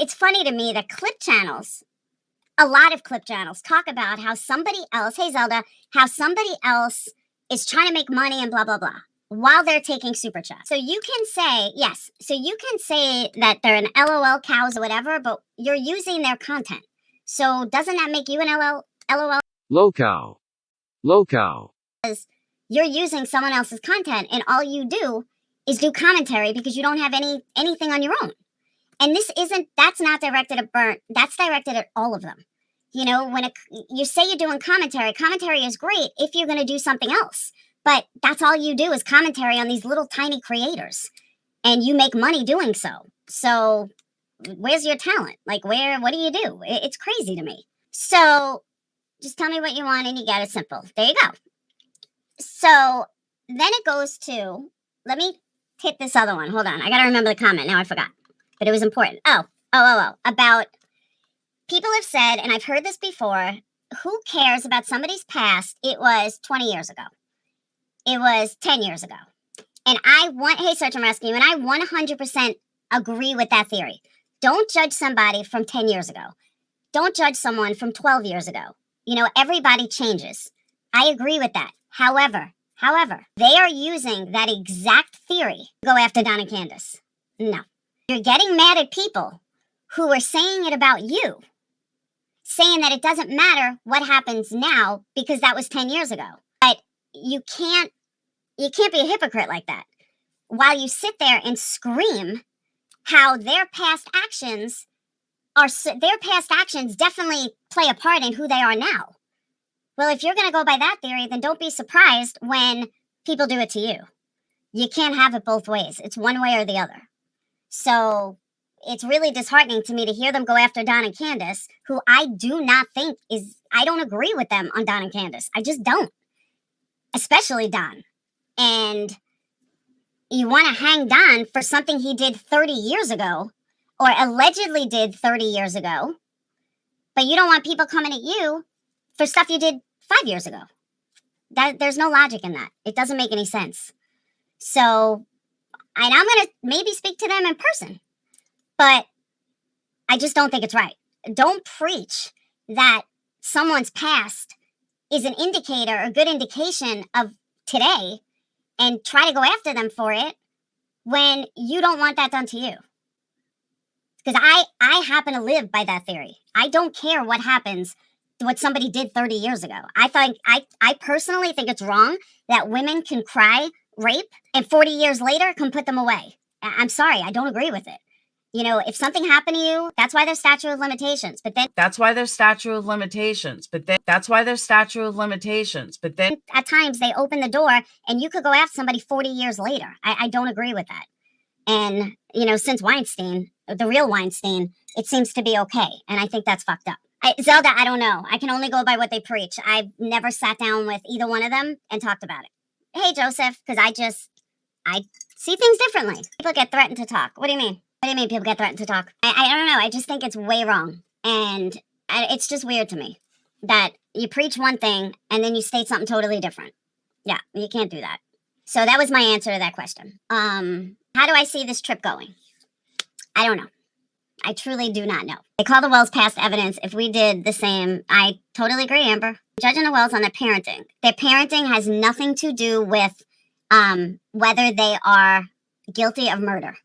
It's funny to me that clip channels, a lot of clip channels, talk about how somebody else, hey Zelda, how somebody else is trying to make money and blah, blah, blah, while they're taking super chat. So you can say, yes, so you can say that they're an LOL cows or whatever, but you're using their content. So doesn't that make you an LOL? Low cow. Low cow. You're using someone else's content and all you do is do commentary because you don't have anything on your own. And that's not directed at Burnt. That's directed at all of them. You know, when you say you're doing commentary is great if you're going to do something else. But that's all you do is commentary on these little tiny creators. And you make money doing so. So where's your talent? Like, what do you do? It's crazy to me. So just tell me what you want and you get it simple. There you go. So then it goes to, let me hit this other one. Hold on. I got to remember the comment. Now I forgot. But it was important. About people have said, and I've heard this before, who cares about somebody's past? It was 20 years ago. It was 10 years ago. And hey, Search and Rescue, and I 100% agree with that theory. Don't judge somebody from 10 years ago. Don't judge someone from 12 years ago. You know, everybody changes. I agree with that. However, they are using that exact theory to go after Don and Candace. No. You're getting mad at people who are saying it about you, saying that it doesn't matter what happens now because that was 10 years ago. But you can't be a hypocrite like that while you sit there and scream how their past actions definitely play a part in who they are now. Well, if you're going to go by that theory, then don't be surprised when people do it to you. You can't have it both ways. It's one way or the other. So it's really disheartening to me to hear them go after Don and Candace, who I do not think I don't agree with them on Don and Candace. I just don't. Especially Don. And you want to hang Don for something he did 30 years ago, or allegedly did 30 years ago, but you don't want people coming at you for stuff you did 5 years ago. There's no logic in that. It doesn't make any sense. So, and I'm going to maybe speak to them in person, but I just don't think it's right. Don't preach that someone's past is an indicator, a good indication of today, and try to go after them for it when you don't want that done to you. Because I happen to live by that theory. I don't care what happens, what somebody did 30 years ago. I personally think it's wrong that women can cry rape and 40 years later can put them away. I'm sorry, I don't agree with it. You know, if something happened to you, that's why there's statute of limitations. But then at times they open the door and you could go after somebody 40 years later. I don't agree with that. And, you know, since Weinstein, the real Weinstein, it seems to be okay. And I think that's fucked up. Zelda, I don't know. I can only go by what they preach. I've never sat down with either one of them and talked about it. Hey, Joseph, because I see things differently. People get threatened to talk. What do you mean? What do you mean people get threatened to talk? I don't know. I just think it's way wrong. And it's just weird to me that you preach one thing and then you state something totally different. Yeah, you can't do that. So that was my answer to that question. How do I see this trip going? I don't know. I truly do not know. They call the Wells past evidence. If we did the same, I totally agree, Amber. Judging the Wells on their parenting. Their parenting has nothing to do with whether they are guilty of murder.